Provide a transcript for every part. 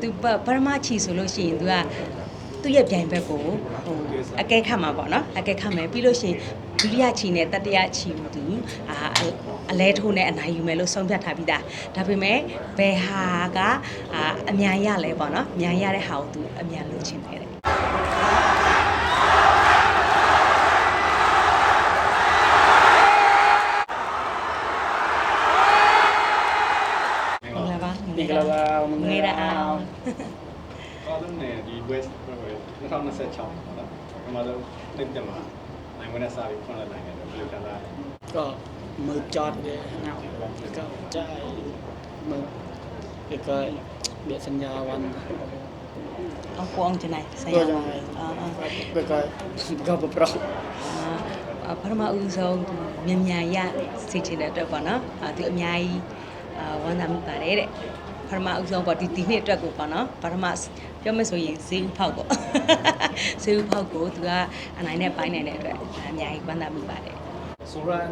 သူပရမချီဆိုလို့ရှိရင်သူကသူ့ရဲ့ပြိုင်ဘက်ကိုအကဲခတ်မှာပေါ့နော်အကဲခတ်မယ်ပြီးလို့ရှိရင်ဒုတိယချီနဲ့တတိယချီကိုသူအလဲထိုးနဲ့အနိုင်ယူမယ်လို့ဆုံးဖြတ်ထားပြီးသားဒါပေမဲ့ဘယ်ဟာကအမြန်ရလဲပေါ့နော်အမြန်ရတဲ့ဟာကိုသူအမြန်လုပ်ချင်တယ်မင်္ဂလာပါก็ต้องเนี่ยดีเวส2026นะครับมาแล้วเต็มจะมาในวันนี้สายคนละไหนเนี่ยเดี๋ยวจะได้ก็มือจอดเลยนะแล้วก็จ่ายมือแล้วก็เบียดสัญญาวัน ông của ông trên này xây rồi rồiก็บปรพระมาอุโสมีญาญาสิจิเดตปะเนาะသူအများကြီးဝန်တာမိပါတယ်တဲ့ပရမဥဆောင်ပေါ့ဒီနှစ်အတွက်ကိုပေါ့နော်ပရမပြောမဆိုရင်ဈေးဥဖောက်ပေါ့ဈေးဥဖောက်ကိုသူကအနိုင်နဲ့ပိုင်းနိုင်တဲ့အတွက်အများကြီးဝန်တာမိပါတယ်ဆိုတော့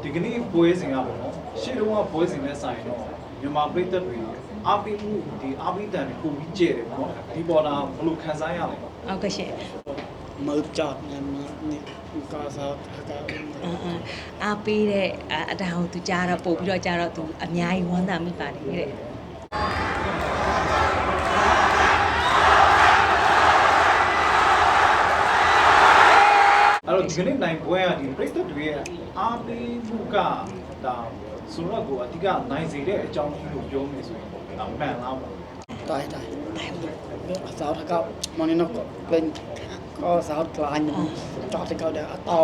ဒီကနေ့ပွဲစဉ်ကပေါ့နော်ရှေ့တုန်းကပွဲစဉ်နဲ့ဆိုင်တော့မြန်မာပြည်သက်တွေအားပေးမှုဒီအားပေးတန်ကိုပြီးကျဲတယ်ပေါ့နော်ဒီပေါ်တာဘယ်လိုခံစားရလဲဟုတ်ကဲ့ရှင်มือจอดเนี่ยนี่ก็စားအားပေးတဲ့အတောင်သူကြားတော့ပို့ပြီးတော့ကြားတော့သူအများကြီးဝမ်းသာမိပါတယ်တဲ့အဲ့တော့ဒီကနေ့နိုင်ပွဲကဒီပရိသတ်တွေရဲ့အားပေးမှုကဒါဆိုတော့ကိုအဓိကနိုင်စေတဲ့အကြောင်းကြီးလို့ပြောမယ်ဆိုရင်ဒါမှန်လားပေါ့တိုင်းสาวถ้าก็มองนี่นกเป็นก็สาวกลางจอดที่เขาเดี๋ยวต่อ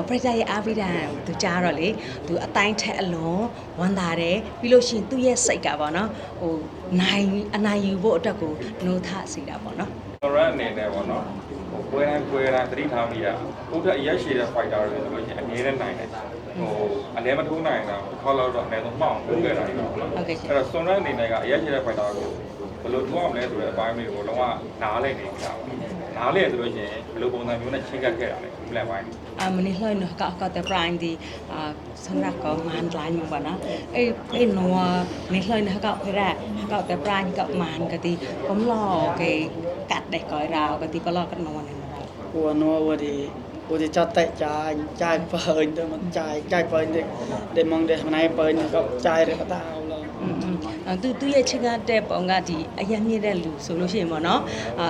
ပရိသတ်ရဲ့အားပေးတာသူကြားတော့လေသူအတိုင်းထက်အလွန်ဝမ်းသာတယ်ပြီးလို့ရှိရင်သူ့ရဲ့စိတ်ကပေါ့နော်ဟိုအနိုင်ယူဖို့အတွက်ကိုနှိုးထစေတာပေါ့နော်ကျွန်တော်အနေနဲ့ပေါ့နော်ပွဲတိုင်းသတိထားမိတာဥပဒေအရက်ရှိတဲ့ fighter တွေဆိုလို့ရှိရင်အနည်းနဲ့နိုင်တယ်အနည်းမထိုးနိုင်တာခေါ်လို့တော့အနည်းဆုံးမှောင်ပို့ခဲ့တာပေါ့နော်အဲ့တော့စွန်ရအနေနဲ့ကအရက်ရှိတဲ့ fighter ကိုဘယ်လိုထိုးအောင်လဲဆိုတဲ့အပိုင်းမျိုးကိုလုံးဝနားလည်နေကြတာနားလည်ဆိုလို့ရှိရင်ဘယ်လိုပုံစံမျိုးနဲ့ချင်းကပ်ခဲ့တာလဲplan ပိုင်းမနေ့လှည့်နော်ကတဲ့ prime ဒီសម្រាប់ក៏បានឡាញមកណាអីនោះនេះလှည့်នោះក៏គេរ៉ាក៏តែ prime ក៏បានក៏ទីកំឡគេកាត់ដែរក៏រ៉ាក៏ទីក៏ឡក៏នោះនេះหัวนัววัวที่จอดเตะจ่ายเปิดแต่มันจ่ายเปิดเด็กมองเด็กมันให้เปิดก็จ่ายเลยก็ตาเอาเลยသူရဲ့ချက်ကတဲ့ပုံကဒီအရင်မြင့်တဲ့လူဆိုလို့ရှိရင်ပေါ့နော်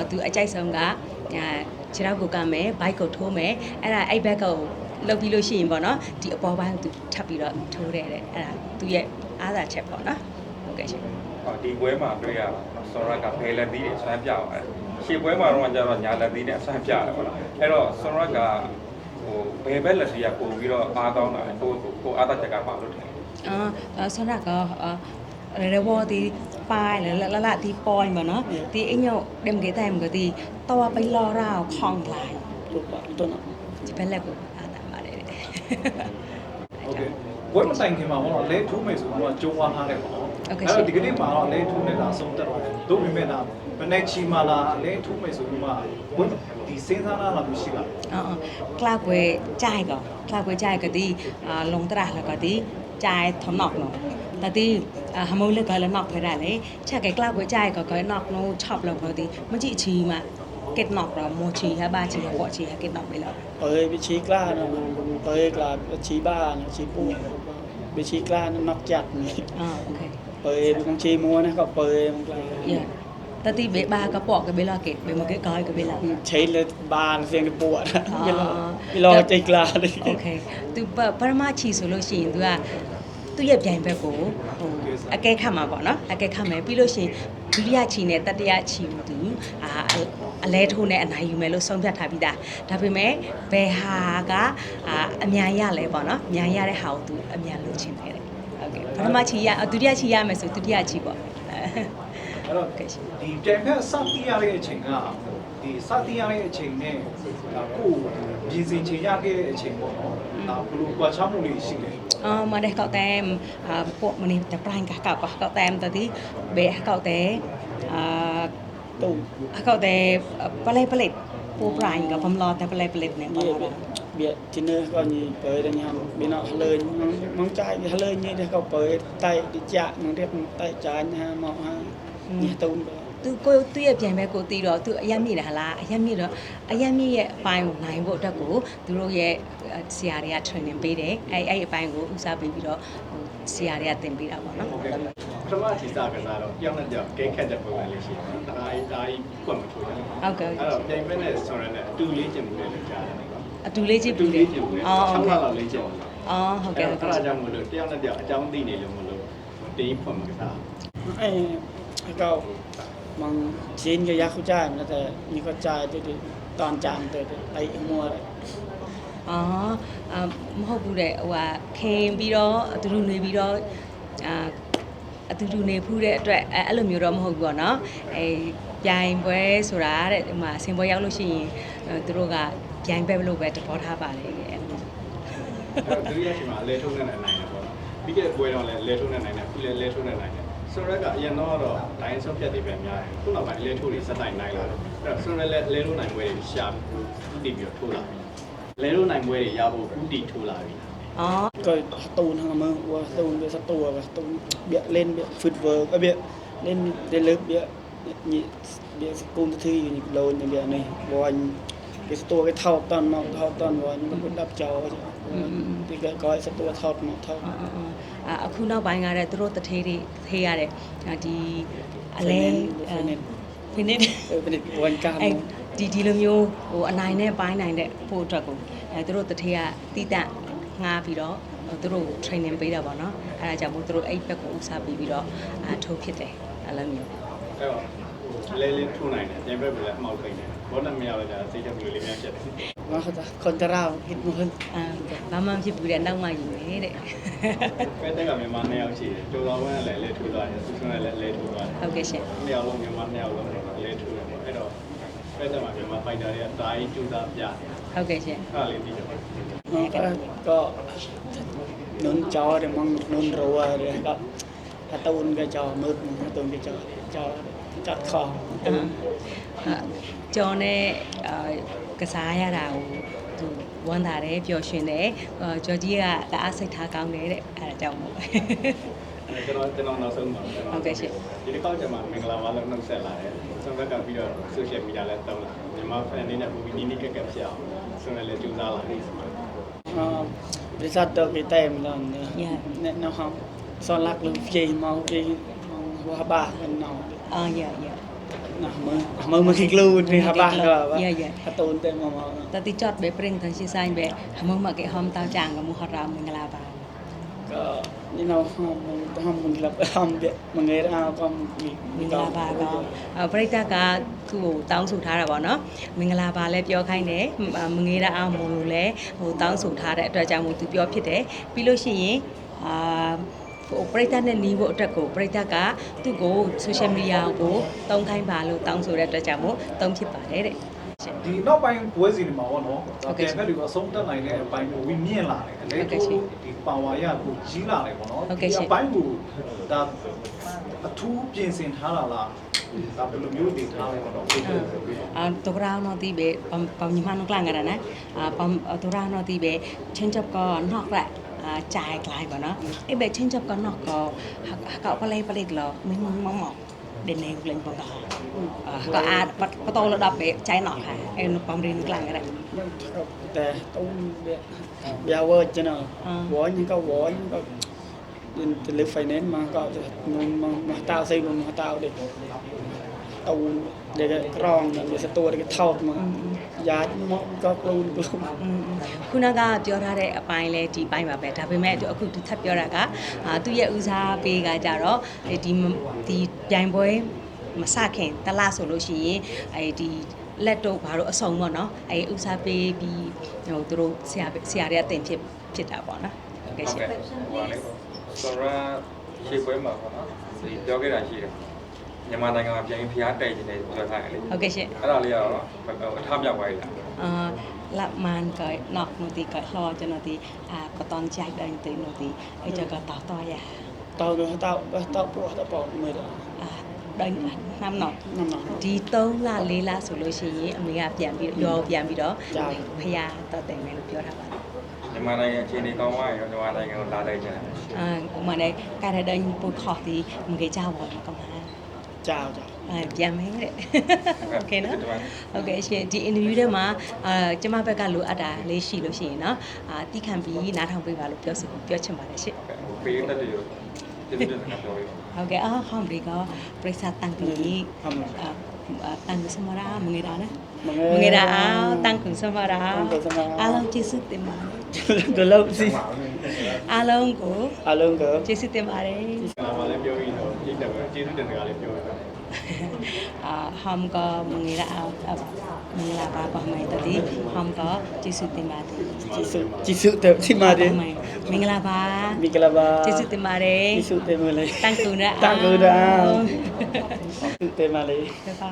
သူအကြိုက်ဆုံးကခြေထောက်ကိုကမယ်ဘိုက်ကိုထိုးမယ်အဲ့ဒါအဲ့ဘက်ကိုလှုပ်ပြီးလို့ရှိရင်ပေါ့နော်ဒီအပေါ်ပိုင်းကိုသူထပ်ပြီးတော့ထိုးတယ်တဲ့အဲ့ဒါသူရဲ့အားသာချက်ပေါ့နော်ဟုတ်ကဲ့ရှင်ဒီပွဲမှာတွေ့ရတာဆောရကဖယ်လက်သီးတွေဆွမ်းပြအောင်ရှေ့ပွဲမှာတော့ကျတော့ညာလက်သီးနဲ့အဆွမ်းပြတယ်ပေါ့နော်အဲ့တော့ဆောရကဟိုဘယ်ဘက်လက်စီကပို့ပြီးတော့အားကောင်းတာကိုအားသာချက်ကပါလို့ထင်ဆောရကရဝတီပိုင်ละទីปอยមកណោះទីអញđemគេតែមកទីតបไปรอរោខំឡាយลูกบาต้นจะเป็นแล้วก็อาตมาได้โอเคပွဲမဆိုင်ခင်မှာပေါ့နော်လဲထိုးမယ်ဆိုတော့ကြုံသွားထားတယ်ပေါ့အဲ့တော့ဒီကနေ့မှာတော့လဲထိုးနေတာဆုံးတက်တော့တို့ပေမဲ့ဒါမနေ့ချီမာလာလဲထိုးမယ်ဆိုပြီးမှပွဲဒီစဉ်းစားလာလို့ရှိပါក្លាကွယ်ចាយក៏ទីលងត្រាស់แล้วก็ទីចាយធំណក់នោះតែទីហមូលក៏លណក់ទៅដែរលេឆាក់ក្លាကွယ်ចាយក៏ណក់នោះឆប់แล้วก็ទីមកជីឈីមកគេណក់ដល់មកឈីហើយបាឈីបកឈីគេណក់ไปแล้วវិឈីក្លានោះក្លាឈីបាឈីពូវិឈីក្លាណក់ចាត់អូខេនឹងឈីមួណាក៏ពើមកក្លាតែទីបេបាក៏ពកគេបេឡគេបេមកគេកយគេបេឡឆេលើបានសៀងគេពក់គេឡចេញក្លាអូខេသူပရမချီဆိုလို့ရှိရင်သူကသူ့ရဲ့ပြိုင်ဘက်ကိုအကဲခတ်မှာပေါ့နော်အကဲခတ်မယ်ပြီးလို့ရှိရင်ဒုတိယချီနဲ့တတိယချီကိုသူအလဲထိုးနဲ့အနိုင်ယူမယ်လို့ဆုံးဖြတ်ထားပြီးသားဒါပေမဲ့ဘယ်ဟာကအမြန်ရလဲပေါ့နော်အမြန်ရတဲ့ဟာကိုသူအမြန်လုပ်ချင်တယ်ဟုတ်ကဲ့ပထမချီရဒုတိယချီရမယ်ဆိုဒုတိယချီပေါ့အဲ့တော့ဒီတိုင်ဖက်စတီးရတဲ့အချိန်ကဒီစတီးရတဲ့အချိန်နဲ့ကိုပြင်ဆင်ချိန်ရခဲ့တဲ့အချိန်ပေါ့နော်ဒါဘလို့ကွာခြားမှုတွေရှိတယ်មកនេះកោតែពួកមនេះតែប្រាញ់កោកោតែទៅទីបេកោតែទូកោតែប្លេពូប្រាញ់ក៏បំឡតែប្លេនេះបងបៀទីនេះក៏ញីបើតែញ៉ាំបៀណោះលើមកចាយលើញីនេះក៏បើតែទីចាក់នឹងរៀបតែចាញ់ហាមកហា นี่ตูนก็ သူရဲ့ပြန်ပဲကိုတီးတော့သူအရက်မြင့်တယ်ဟလားအရက်မြင့်တော့အရက်မြင့်ရဲ့အပိုင်းကိုနိုင်ဖို့အတွက်ကိုသူတို့ရဲ့ဆရာတွေက training ပေးတယ်အဲ့အပိုင်းကိုဦးစားပေးပြီးတော့ဆရာတွေကသင်ပေးတာပေါ့နော် ဟုတ်ကဲ့ပထမခြေစားကစားတော့ကြောက်နဲ့ကြောက်ကဲခက်တဲ့ပုံစံလေးရှိတယ်။ဒါကြီးကွက်မထိုးရဘူး ဟုတ်ကဲ့ ။အဲ့တော့ပြိုင်ပွဲနဲ့ဆော်ရတဲ့တူလေးကျင်မှုတွေလည်းကြားရတယ်နော် အတူလေးချင်း ။တူ ပြီးတယ် လေးကျင်မှုတွေ အော် 6 ဟုတ် လ ကဲ့ လောက်လေးကျင်မှု အော်ဟုတ်ကဲ့ အဲ့ဒါကြောင့်မလို့တယောက်နဲ့တယောက်အကြောင်းသိနေလို့မလို့တင်းဖွင့်မကစား ไอ้ก็มันจีนก็ยากเข้าใจนะแต่นี่ก็ใจตอนจามแต่ไอ้มัว အော်မဟုတ်ဘူးတဲ့ဟိုဟာခင်ပြီးတော့အတူတူနေပြီးတော့အတူတူနေဖူးတဲ့အတွက်အဲ့လိုမျိုးတော့မဟုတ်ဘူးပေါ့နော်ပြိုင်ပွဲဆိုတာတဲ့ဒီမှာဆင်ပွဲရောက်လို့ရှိရင်သူတို့ကပြိုင်ပွဲလို့ပဲတဘောထားပါလေအဲ့လို အဲ့တော့ဒုတိယချိန်မှာလဲထုံးနေနိုင်တယ်ပေါ့။ပြီးခဲ့တဲ့ပွဲတော့လည်းလဲထုံးနေနိုင်တယ်ပြီးလဲလဲထုံးနေနိုင်တယ်။ဆိုရက်ကအရင်တော့ဒိုင်းဆော့ဖြတ်တွေပဲများတယ်။ခုနောက်ပိုင်းလဲထုံးတွေစက်တိုင်နိုင်လာတယ်။အဲ့တော့ဆိုရက်လဲထုံးနိုင်ပွဲတွေရှာပြီးပြီးတော့ထိုးလာပြီ။လဲထုံးနိုင်ပွဲတွေရဖို့ဥတီထိုးလာပြီ။ อ๋อ ก็ตูนทางมือว่าตูนเป็นสัตว์ตัวว่าตูนเบียเล่นเบียฟุตเวิร์กเบียเล่นเล่นเลิกเบียนี่เบียกูนที่อยู่นี่โลนเบียนี่วันเป็นสัตว์ตัวก็เท่าตอนมาเท่าตอนวันมันก็ดับจอที่ก็ก้อยสัตว์ตัวเท่ามาเท่า အခုနောက်ပိုင်းကတဲ့သူတို့တထေးတွေထေးရတဲ့ဒီအလဲဖိနစ် เป็นวันการ ဒီလိုမျိုးဟိုအနိုင်နဲ့ပိုင်းနိုင်တဲ့ဖို့အတွက်ကိုသူတို့တထေးကတီးတန့်ငှားပြီးတော့သူတို့ training ပေးတာပေါ့နော်အဲ့ဒါကြောင့်မို့သူတို့အဲ့ဘက်ကိုဦးစားပေးပြီးတော့ထိုးဖြစ်တယ်အဲ့လိုမျိုး အဲ့တော့လဲလေးထိုးနိုင်တယ်ပြန်ဘက်ပဲအမောက်ခိုင်းတယ်ဘောနမရတော့စိတ်ချက်လေးများဖြစ်တယ် ว่าเขาจะคนจะเราคิดมัน ဘာမှမဖြစ်ဘူးတဲ့နောက်မှယူမယ်တဲ့ ပဲတက်ကမြန်မာ2ယောက်ရှိတယ်ကျော်တော်ဝင်းကလည်းလဲထိုးသွားတယ်ဆူဆွန်းလည်းလဲထိုးသွားတယ် ဟုတ်ကဲ့ရှင် 2ယောက်လုံးမြန်မာ2ယောက်လုံးလဲထိုးတယ်ပေါ့အဲ့တော့ပဲတက်မှာမြန်မာဖိုက်တာတွေကတာကြီးကျူတာပြတယ် ဟုတ်ကဲ့ရှင် အဲ့ဒါလေးသိကြပါ ก็นุนจอเดี๋ยวมันนุนรัวเดี๋ยวก็ตูนก็จอมืดตูนก็จอจัดคอ ကျော်နဲ့ကစားရတာကိုသူဝမ်းသာတယ်ပျော်ရွှင်တယ်ကျော်ကြီးကတအားစိတ်ထားကောင်းတယ်တဲ့အဲ့ဒါကြောင့်မို့ အဲ့ကျွန်တော်နောက်ဆုံးပါ ဟုတ်ကဲ့ရှင် ဒီတစ်ခေါက်ကျမှမင်္ဂလာပါလို့နှုတ်ဆက်လာတယ်ဆုံးသက်ကပြီးတော့ social media လည်းတုံးလာမြန်မာ fan တွေနဲ့ပုံပြီးနီးနီးကက်ကက်ဖြစ်အောင်ဆိုတော့လည်းကြိုးစားလာတယ်ဆိုတော့ บริษัทเดิมเต็มแล้วเนี่ยนะครับสอนรักหรือเยี่ยมเอาเยี่ยมว่าบ้ากันเนาะ ရရ นะมือคิกลูนนี่ครับบ้าก็ว่าตูนเต็มมา តតិចតបែព្រិងទាំងជាសាញ់បែហមមកគេហមតៅចាងកមុហរមងឡាបា ก็นี่เราทำมันรับทำเดี๋ยวมันเงี้ยเอาก็มี မင်္ဂလာပါတော့ပရိသတ်ကသူ့ကိုတောင်းဆိုထားတာပေါ့နော်မင်္ဂလာပါလည်းပြောခိုင်းတယ်မငေးရအောင်မို့လို့လည်းဟိုတောင်းဆိုထားတဲ့အတွက်ကြောင့်မို့သူပြောဖြစ်တယ်ပြီးလို့ရှိရင်ဟိုပရိသတ်နဲ့နီးဖို့အတွက်ကိုပရိသတ်ကသူ့ကို social media ကိုတုံးခိုင်းပါလို့တောင်းဆိုတဲ့အတွက်ကြောင့်မို့တုံးဖြစ်ပါတယ်တဲ့ ဒီနောက်ပိုင်းပွဲစီတွေမှာပေါ့နော်ဒါပြန်ဘက်တွေကအဆုံးတက်နိုင်တဲ့အပိုင်းကိုမြင့်လာတယ်လေဒီပါဝါရကိုကြီးလာတယ်ပေါ့နော်ဒီအပိုင်းကိုဒါအထူးပြင်ဆင်ထားတာလားဒါဘယ်လိုမျိုးတွေထားလဲပေါ့နော် ตัวเราเนาะที่เบปมยิมันกลางกันนะปมตัวเราเนาะที่เบเช่นจับก็นอกแหละจ่ายกลายบ่เนาะไอ้เบเช่นจับก็นอกก็ก็ปะเลยหรอมึงมองเด่นในกูเล่นบ่ก็ก็โตระดับเบใจหนอกค่ะไอ้ปมเรียนกลางกันได้ แต่ตูนเบียเวอร์จะเนาะวอยังก็วอยังก็จะเลือกไฟแนนซ์มาก็จะนุ่มมาตาวใส่มันมาตาวเด็กตูนเด็กกรองเด็กสตัวเด็กเท่ามาย้ายมอก็กลูน ခုနကပြောထားတဲ့အပိုင်းလဲဒီပိုင်းပါပဲဒါပေမဲ့အခုသူထပ်ပြောတာကသူ့ရဲ့ဦးစားပေးကကြတော့ဒီပြိုင်ပွဲမစခင်တလားဆိုလို့ရှိရင်အဲဒီလက်တော့ဘာလို့အဆုံပေါ့နော်ဦးစားပေးပြီးဟိုသူတို့ဆရာတွေကတင်ဖြစ်တာပေါ့နော်ဟုတ်ကဲ့ရှင် ဟိုပါလေဆိုတော့ရှေ့ပွဲမှာပေါ့နော်ဒီပြောခဲ့တာရှိတယ်မြန်မာနိုင်ငံမှာပြန်ဖျားတိုက်နေတယ်ပြောထားတယ်လေ ဟုတ်ကဲ့ရှင် အဲ့ဒါလေးကတော့အထမြောက်သွားပြီလား ละมันก็นอกโนติก็รอจนโนติก็ตอนใจได้ติโนติไอ้จะก็ต่ออย่า ตาวตาวปวดตาวปอดมือเด้อ ได้น้ำหนอก น้ำหนัก ဒီ3လ4လဆိုလို့ရှိရင်အမေကပြန်ပြီးတော့ဖျားတော့တယ်မယ်လို့ပြောထားပါတယ် မြန်မာနိုင်ငံအခြေအနေကောင်းသွားရင်တော့မြန်မာနိုင်ငံကိုလာလိုက်ကြတယ် ဥမာနဲ့ကာရဒန်ပို့ခေါ်ဒီမကေကြဘောတော့ကမှာ จ chào chào ပြန်မယ်တဲ့โอเคနော်โอเคရှင်ဒီ interview ထဲမှာကျမဘက်ကလိုအပ်တာလေးရှိလို့ရှိရင်เนาะတီးခံပြီးနားထောင်ပေးပါလို့ပြောချင်ပါတယ်ရှင် ပေးတတ်တယ်ကျေးဇူးတင်ပါတယ်ပြောရအောင် ဟုတ်ကဲ့ဟောင်းဒီကပရိသတ်တန်ကြီးတန်စမရာမငေရာနော်မငေရာတန်ကုစမရာအားလုံးကျေးဇူးတင်ပါတယ် từ lâu gì အားလုံးကို alo cỡ ကျေးဇူးတင်ပါတယ် လာမှလည်းပြောပြီးတော့ကျေးဇူးတင်စကားလေးပြောရအောင် hom có mình là bà của mày tao đi hom có chỉ sự tìm bà chỉ sự tự thì mà đi mình là bà chỉ sự tìm bà đấy chỉ sự tìm mà lấy tăng cường đã tự tìm mà lấy bye bye